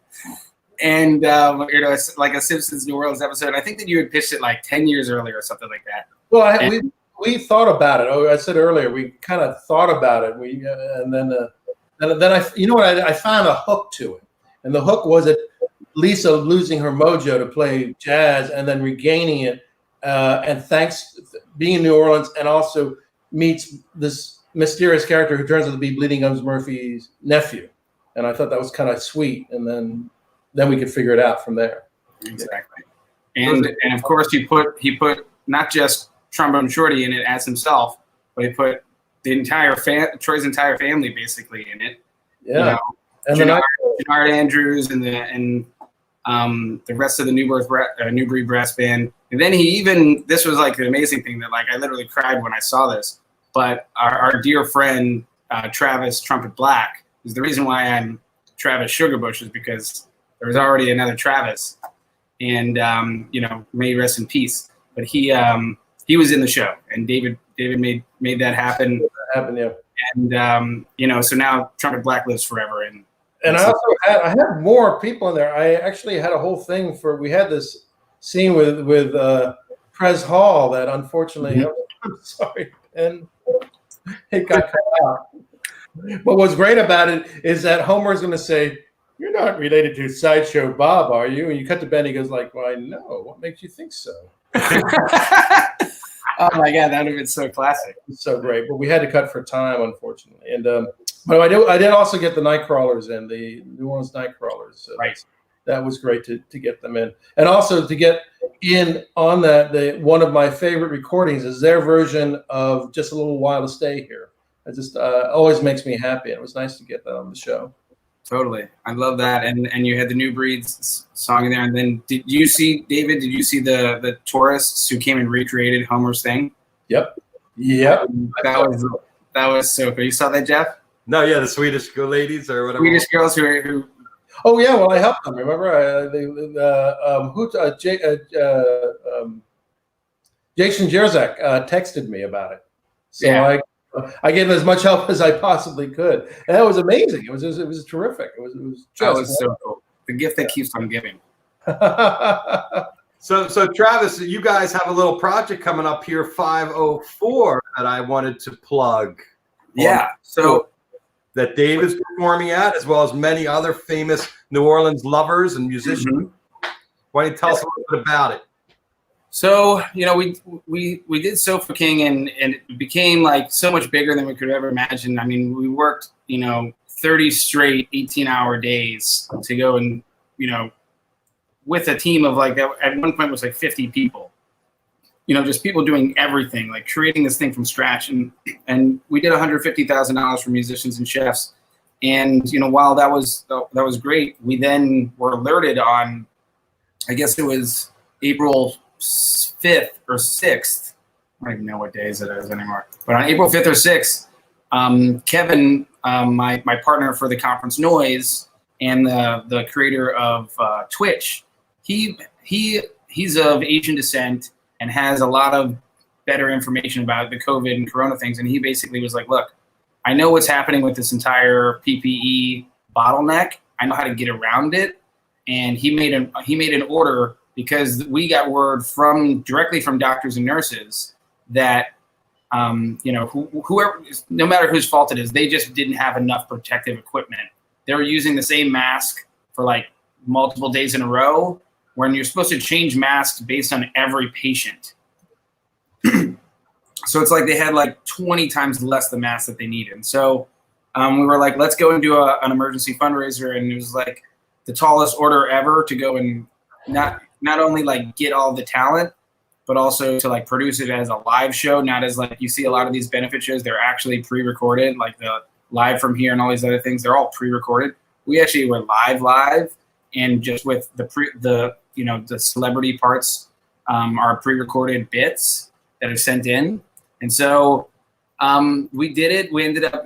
And, you know, it's like a Simpsons New Orleans episode. I think that you had pitched it like 10 years earlier or something like that. Well, we thought about it. Oh, I said earlier, we kind of thought about it. And then I, you know what, I found a hook to it. And the hook was that Lisa losing her mojo to play jazz and then regaining it. And thanks, being in New Orleans, and also meets this mysterious character who turns out to be Bleeding Gums Murphy's nephew. And I thought that was kind of sweet. And then we could figure it out from there. Exactly. And of course he put not just Trombone Shorty in it as himself, but he put the entire Troy's entire family basically in it. Yeah. You know, and Jannard Andrews and the rest of the New Breed Brass Band. And then this was like the amazing thing that, like, I literally cried when I saw this. But our dear friend Travis Trumpet Black is the reason why I'm Travis Sugarbush, is because there was already another Travis, and you know, may he rest in peace. But he was in the show, and David made that happen. Yeah. And you know, so now Trumpet Black lives forever. And I also had more people in there. I actually had a whole thing we had this scene with Prez Hall that unfortunately, I'm sorry, and it got cut out. But what's great about it is that Homer's going to say, "You're not related to Sideshow Bob, are you?" And you cut to Ben, he goes like, "Well, I know. What makes you think so?" Oh my God, that would have been so classic. It's so great. But we had to cut for time, unfortunately. And but I did also get the Nightcrawlers in, the New Orleans Nightcrawlers. So right. That was great to get them in. And also to get in on that, one of my favorite recordings is their version of Just a Little While to Stay Here. It just always makes me happy. And it was nice to get that on the show. Totally. I love that. And you had the New Breeds song in there. And then did you see the tourists who came and recreated Homer's thing? Yep. That was so cool. You saw that, Jeff? No, yeah, the Swedish ladies or whatever. Swedish girls who Oh yeah, well I helped them. Remember, Jason Jerzak texted me about it, so yeah. I gave as much help as I possibly could, and that was amazing. It was terrific. It was just so cool. The gift that keeps on giving. So Travis, you guys have a little project coming up here, 504, that I wanted to plug. Yeah. So that Dave is performing at, as well as many other famous New Orleans lovers and musicians. Mm-hmm. Why don't you tell us a little bit about it? So, you know, we did SOFAKING and it became like so much bigger than we could ever imagine. I mean, we worked, you know, 30 straight 18-hour days to go and, you know, with a team of like that at one point was like 50 people. You know, just people doing everything, like creating this thing from scratch. And we did $150,000 for musicians and chefs. And, you know, while that was great, we then were alerted on, I guess it was April 5th or 6th. I don't even know what days it is anymore. But on April 5th or 6th, Kevin, my partner for the conference Noise and the creator of Twitch, he's of Asian descent and has a lot of better information about the COVID and Corona things. And he basically was like, look, I know what's happening with this entire PPE bottleneck. I know how to get around it. And he made an order because we got word directly from doctors and nurses that, whoever, no matter whose fault it is, they just didn't have enough protective equipment. They were using the same mask for like multiple days in a row, when you're supposed to change masks based on every patient. So it's like they had like 20 times less the masks that they needed. And so we were like, let's go and do an emergency fundraiser. And it was like the tallest order ever to go and not only like get all the talent, but also to like produce it as a live show, not as like you see a lot of these benefit shows, they're actually pre-recorded, like the Live from Here and all these other things, they're all pre-recorded. We actually were live, and just with the celebrity parts are pre-recorded bits that are sent in. And so we did it. We ended up,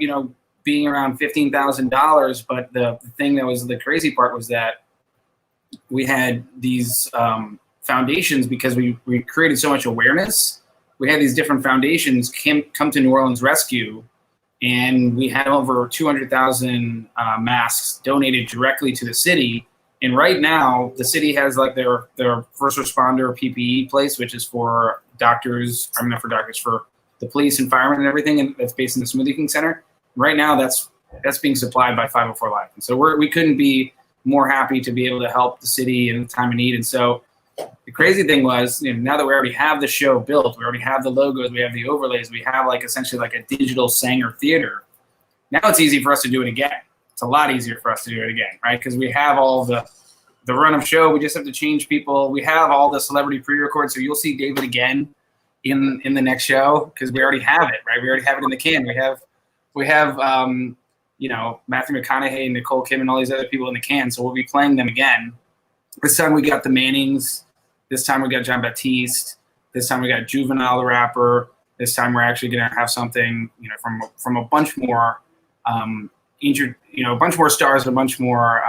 being around $15,000. But the thing that was the crazy part was that we had these foundations, because we created so much awareness. We had these different foundations come to New Orleans Rescue, and we had over 200,000 masks donated directly to the city. And right now, the city has like their first responder PPE place, which is for doctors. I mean, not for doctors, for the police and firemen and everything, and that's based in the Smoothie King Center. Right now, that's being supplied by 504 Live. And so we couldn't be more happy to be able to help the city in the time of need. And so the crazy thing was, now that we already have the show built, we already have the logos, we have the overlays, we have like essentially like a digital Sanger theater. Now it's easy for us to do it again. It's a lot easier for us to do it again, right? Because we have all the run of show. We just have to change people. We have all the celebrity pre-record, so you'll see David again in the next show, because we already have it, right? We already have it in the can. We have Matthew McConaughey and Nicole Kim and all these other people in the can, so we'll be playing them again. This time we got the Mannings. This time we got John Baptiste. This time we got Juvenile the rapper. This time we're actually going to have something, from a bunch more a bunch more stars, a bunch more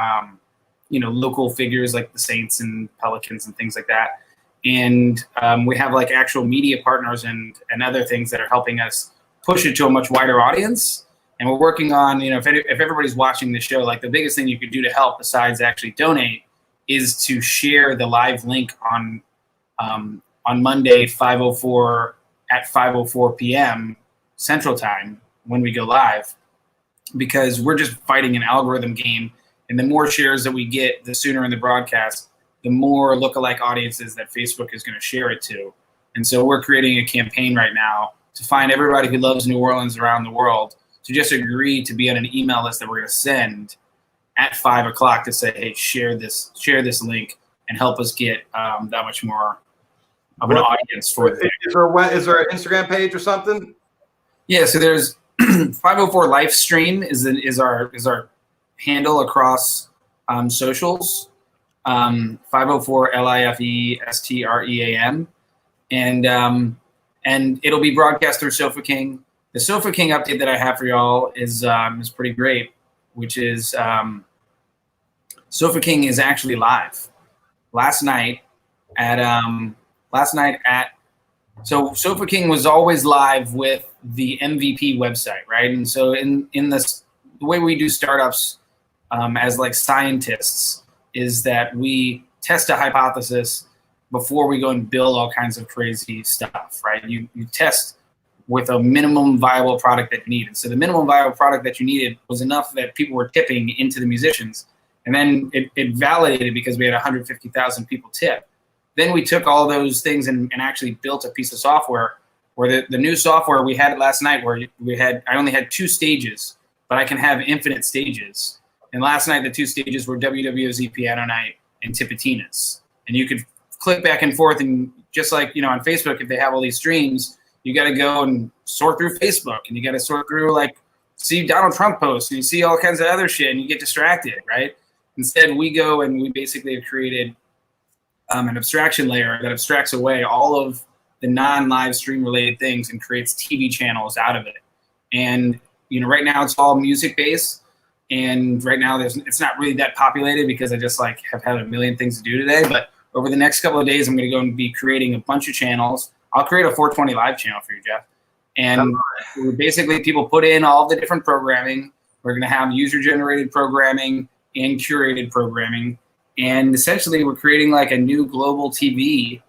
local figures like the Saints and Pelicans and things like that. And we have like actual media partners and other things that are helping us push it to a much wider audience. And we're working on, if everybody's watching the show, like the biggest thing you could do to help besides actually donate is to share the live link on Monday, 5:04 p.m. Central Time when we go live, because we're just fighting an algorithm game. And the more shares that we get, the sooner in the broadcast, the more lookalike audiences that Facebook is going to share it to. And so we're creating a campaign right now to find everybody who loves New Orleans around the world to just agree to be on an email list that we're going to send at 5 o'clock to say, hey, share this link and help us get that much more of an audience for it. Is there an Instagram page or something? Yeah, so there's 504 Livestream is our handle across socials. 504 LIFESTREAM, and it'll be broadcast through Sofa King. The Sofa King update that I have for y'all is pretty great, which is Sofa King is actually live. Last night at so Sofa King was always live with the MVP website, right? And so in this, the way we do startups as like scientists is that we test a hypothesis before we go and build all kinds of crazy stuff, right? You test with a minimum viable product that you need. And so the minimum viable product that you needed was enough that people were tipping into the musicians. And then it validated because we had 150,000 people tip. Then we took all those things and actually built a piece of software where the new software, we had it last night where I only had 2 stages, but I can have infinite stages. And last night, the 2 stages were WWOZ Piano Night and Tipitinas. And you could click back and forth, and just like, on Facebook, if they have all these streams, you got to go and sort through Facebook, and you got to sort through, like, see Donald Trump posts, and you see all kinds of other shit, and you get distracted, right? Instead, we go and we basically have created an abstraction layer that abstracts away all of the non-live stream related things and creates TV channels out of it. And, right now it's all music-based. And right now it's not really that populated because I just like have had a million things to do today. But over the next couple of days, I'm going to go and be creating a bunch of channels. I'll create a 420 Live channel for you, Jeff. And basically people put in all the different programming. We're going to have user-generated programming and curated programming. And essentially we're creating like a new global TV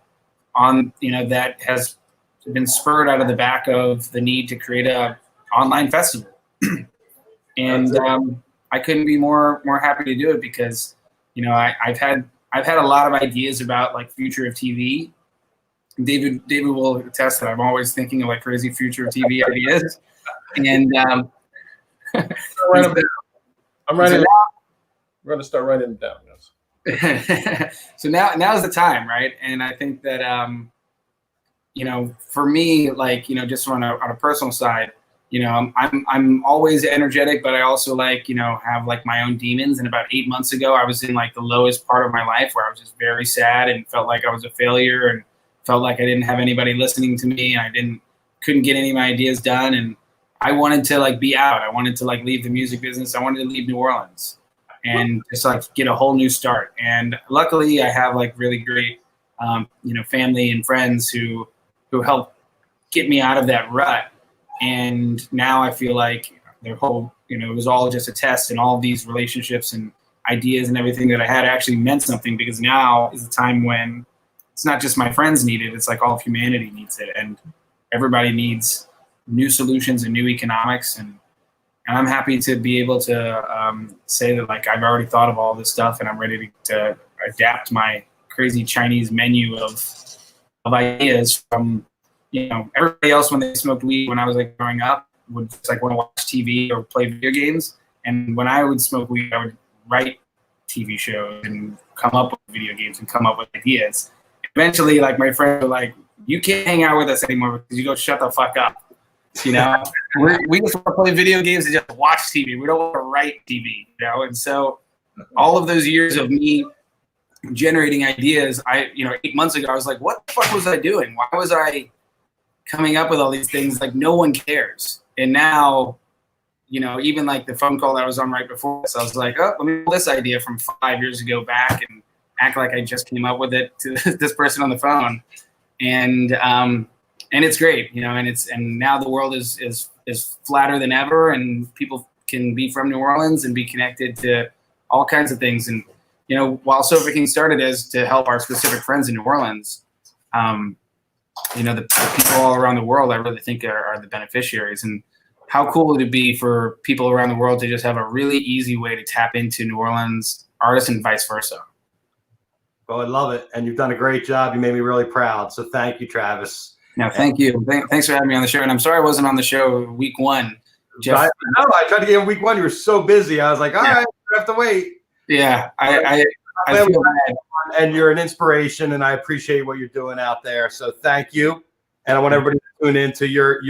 on, that has been spurred out of the back of the need to create a online festival. And I couldn't be more happy to do it because, I've had a lot of ideas about like future of TV. David will attest that I'm always thinking of like crazy future of TV ideas. And I'm writing. We're going to start writing them down. Yes. So now's the time, right? And I think that for me, like just on a personal side, I'm always energetic, but I also like have like my own demons. And about 8 months ago, I was in like the lowest part of my life where I was just very sad and felt like I was a failure and felt like I didn't have anybody listening to me. I couldn't get any of my ideas done, and I wanted to like be out. I wanted to like leave the music business. I wanted to leave New Orleans and just like get a whole new start. And luckily, I have like really great, family and friends who helped get me out of that rut. And now I feel like their whole, it was all just a test, and all of these relationships and ideas and everything that I had actually meant something, because now is the time when it's not just my friends need it, it's like all of humanity needs it. And everybody needs new solutions and new economics. And I'm happy to be able to say that like I've already thought of all this stuff, and I'm ready to adapt my crazy Chinese menu of ideas from, everybody else when they smoked weed when I was like growing up would just like want to watch TV or play video games. And when I would smoke weed, I would write TV shows and come up with video games and come up with ideas. Eventually, like my friends were like, "You can't hang out with us anymore because you go shut the fuck up." We just want to play video games and just watch TV. We don't want to write TV, And so all of those years of me generating ideas, 8 months ago, I was like, what the fuck was I doing? Why was I coming up with all these things? Like, no one cares. And now, even like the phone call that I was on right before this, I was like, oh, let me pull this idea from 5 years ago back and act like I just came up with it to this person on the phone. And it's great, and now the world is flatter than ever, and people can be from New Orleans and be connected to all kinds of things. And while SOFAKING started as to help our specific friends in New Orleans, the people all around the world, I really think are the beneficiaries. And how cool would it be for people around the world to just have a really easy way to tap into New Orleans artists and vice versa? Well, I love it, and you've done a great job. You made me really proud. So thank you, Travis. No, thank you. Thanks for having me on the show. And I'm sorry I wasn't on the show week one. Jeff, I tried to get in week one. You were so busy. I was like, all right, I have to wait. Yeah, I feel bad. And you're an inspiration, and I appreciate what you're doing out there. So thank you. And I want everybody to tune into your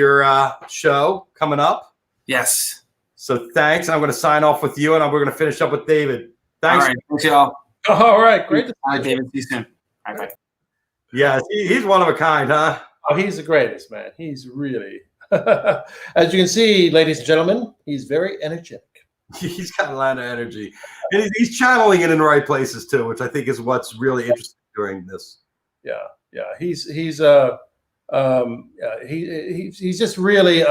show coming up. Yes. So thanks. I'm going to sign off with you, and we're going to finish up with David. Thanks. All right. Thanks, y'all. All right. Great. All right, David. See you soon. All right, bye. Yeah, he's one of a kind, huh? Oh, he's the greatest, man. He's really, as you can see, ladies and gentlemen, he's very energetic. He's got a lot of energy, and he's channeling it in the right places too, which I think is what's really interesting during this. Yeah. He's just really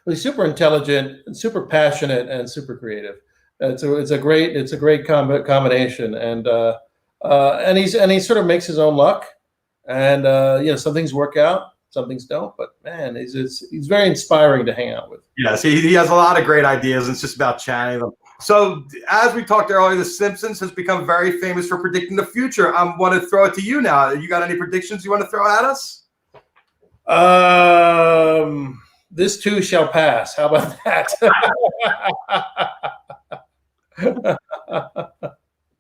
he's super intelligent and super passionate and super creative. It's a great combination, and he sort of makes his own luck, and some things work out, some things don't. But man, he's very inspiring to hang out with. Yes, he has a lot of great ideas, and it's just about channeling them. So as we talked earlier, The Simpsons has become very famous for predicting the future. I want to throw it to you now. You got any predictions you want to throw at us? This too shall pass. How about that?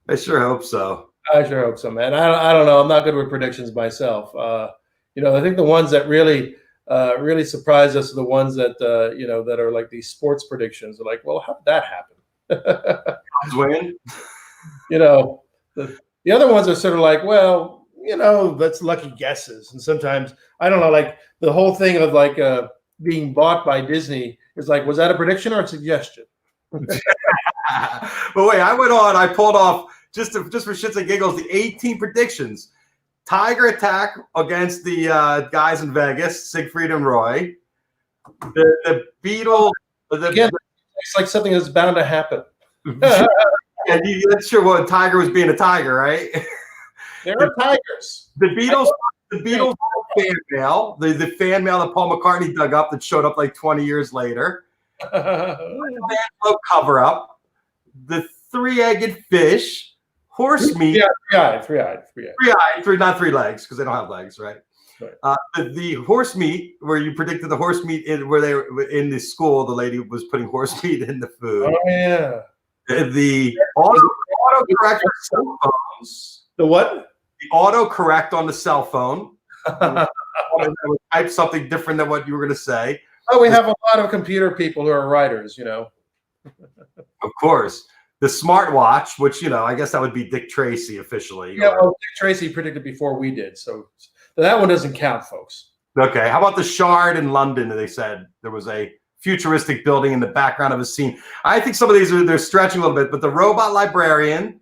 I sure hope so. I sure hope so, man. I don't know. I'm not good with predictions myself. I think the ones that really surprise us are the ones that that are like these sports predictions. They're like, well, how did that happen? Win. The other ones are sort of like, well, that's lucky guesses. And sometimes I don't know, like the whole thing of like being bought by Disney is like, was that a prediction or a suggestion? But wait, I pulled off just for shits and giggles the 18 predictions. Tiger attack against the guys in Vegas, Siegfried and Roy. The Beatles. Again, it's like something that's bound to happen. Yeah, that's sure what Tiger was being a tiger, right? There are tigers. The Beatles fan mail, the fan mail that Paul McCartney dug up that showed up like 20 years later. Cover up. The three-egged fish, horse meat. Yeah, three-eyed. Not three legs because they don't have legs, right? Right. The horse meat, where you predicted the horse meat where they were in the school, the lady was putting horse meat in the food. Oh yeah. The autocorrect for cell phones. The what? The autocorrect on the cell phone. Would type something different than what you were going to say. Oh, we have a lot of computer people who are writers, you know. Of course. The smartwatch, which, you know, I guess that would be Dick Tracy officially. Yeah, well, Dick Tracy predicted before we did, so that one doesn't count, folks. Okay, how about the Shard in London? They said there was a futuristic building in the background of a scene. I think some of these they're stretching a little bit, but the robot librarian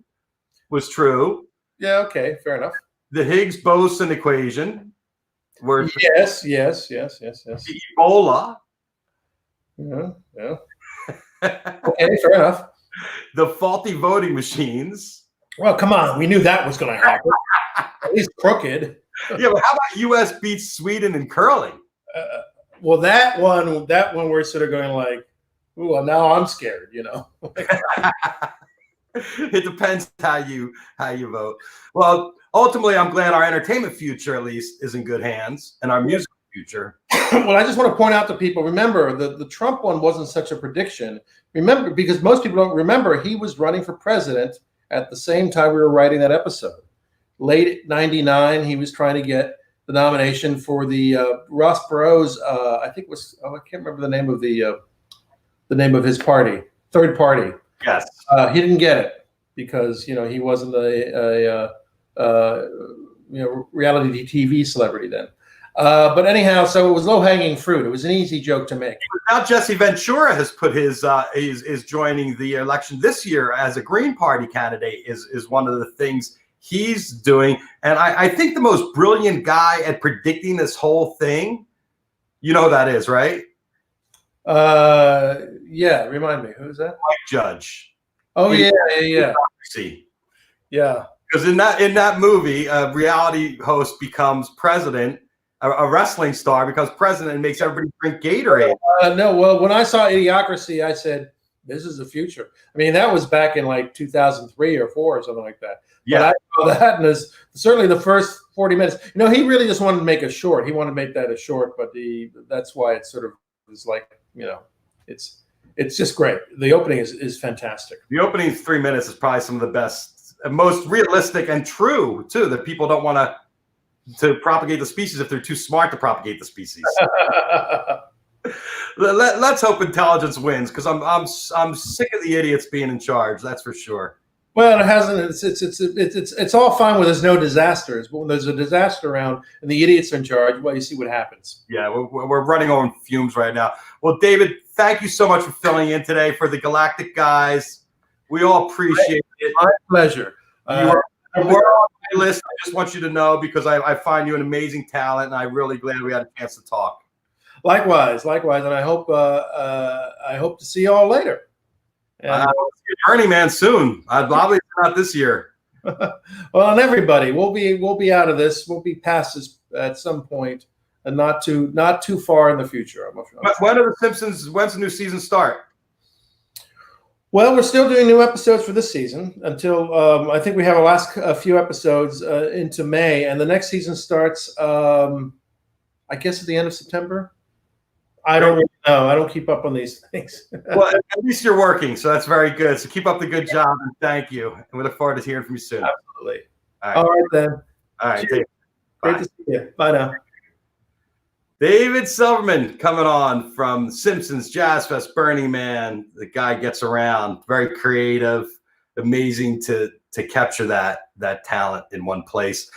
was true. Yeah, okay, fair enough. The Higgs-Boson equation. Yes. The Ebola. Yeah. Okay, fair enough. The faulty voting machines. Well, come on, we knew that was going to happen. At least crooked. Yeah, but how about U.S. beats Sweden in curling? Well, that one we're sort of going like, ooh, well, now I'm scared, you know. It depends how you vote. Well, ultimately, I'm glad our entertainment future, at least, is in good hands, and our music future. Well, I just want to point out to people, remember, the Trump one wasn't such a prediction. Remember, because most people don't remember, he was running for president at the same time we were writing that episode. Late '99, he was trying to get the nomination for the Ross Perot's, I think it was, I can't remember the name of his party, Third Party. Yes. He didn't get it because, you know, he wasn't a reality TV celebrity then. But anyhow, so it was low-hanging fruit. It was an easy joke to make. Now Jesse Ventura has put his is joining the election this year as a Green Party candidate is one of the things he's doing. And I think the most brilliant guy at predicting this whole thing, you know who that is, right? Yeah, remind me. Who's that? Mike Judge. Oh, yeah. Yeah. Because in that movie, a reality host becomes president. A wrestling star becomes president and makes everybody drink Gatorade. No, well, when I saw Idiocracy, I said, this is the future. I mean, that was back in like 2003 or 4 or something like that. Yeah. But I saw that, and certainly the first 40 minutes. You know, he really just wanted to make a short. He wanted to make that a short, but that's why it sort of is like, you know, it's just great. The opening is fantastic. The opening 3 minutes is probably some of the best, most realistic and true, too, that people don't want to propagate the species if they're too smart to propagate the species. Let's hope intelligence wins, because I'm sick of the idiots being in charge. That's for sure. Well, it hasn't. It's all fine when there's no disasters, but when there's a disaster around and the idiots are in charge, well, you see what happens. Yeah, we're running on fumes right now. Well, David, thank you so much for filling in today for the Galactic Guys. We all appreciate it. My pleasure. You are on my list. I just want you to know, because I find you an amazing talent, and I'm really glad we had a chance to talk. Likewise, and I hope to see you all later. I'll see you Burning Man soon. Probably not this year. Well, and everybody, we'll be out of this. We'll be past this at some point, and not too far in the future. When are the Simpsons? When's the new season start? Well, we're still doing new episodes for this season until I think we have our last few episodes into May, and the next season starts, I guess, at the end of September. I don't really know. I don't keep up on these things. Well, at least you're working, so that's very good. So keep up the good job, and thank you. And we look forward to hearing from you soon. Absolutely. All right then. All right. Great to see you. Bye now. David Silverman coming on from Simpsons, Jazzfest, Burning Man. The guy gets around. Very creative. Amazing to capture that talent in one place.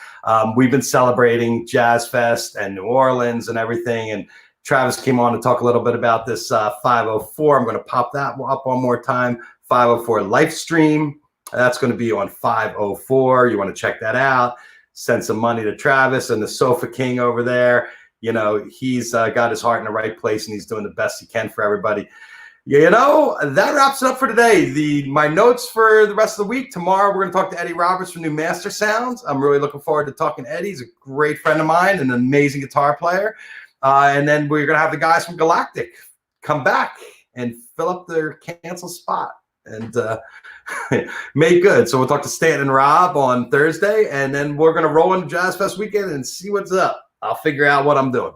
We've been celebrating Jazzfest and New Orleans and everything, and Travis came on to talk a little bit about this 504. I'm going to pop that up one more time. 504 live stream. That's going to be on 504. You want to check that out. send some money to Travis and the Sofa King over there. You know, he's got his heart in the right place, and he's doing the best he can for everybody. You know, that wraps it up for today. My notes for the rest of the week. Tomorrow, we're going to talk to Eddie Roberts from New Master Sounds. I'm really looking forward to talking to Eddie. He's a great friend of mine and an amazing guitar player. And then we're going to have the guys from Galactic come back and fill up their canceled spot and make good. So we'll talk to Stanton and Rob on Thursday, and then we're going to roll into Jazz Fest weekend and see what's up. I'll figure out what I'm doing.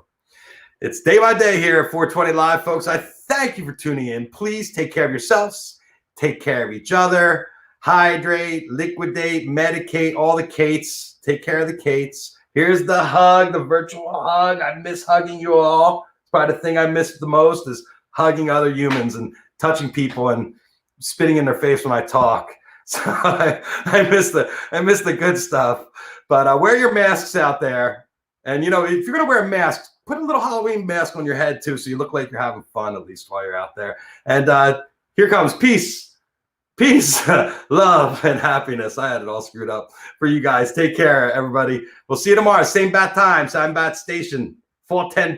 It's day by day here at 420 Live, folks. I thank you for tuning in. Please take care of yourselves. Take care of each other. Hydrate, liquidate, medicate, all the Kates. Take care of the Kates. Here's the hug, the virtual hug. I miss hugging you all. It's probably the thing I miss the most is hugging other humans and touching people and spitting in their face when I talk. So I miss the good stuff. But wear your masks out there. And, you know, if you're going to wear a mask, put a little Halloween mask on your head, too, so you look like you're having fun, at least, while you're out there. And here comes peace, love, and happiness. I had it all screwed up for you guys. Take care, everybody. We'll see you tomorrow. Same bat time, same bat station, 410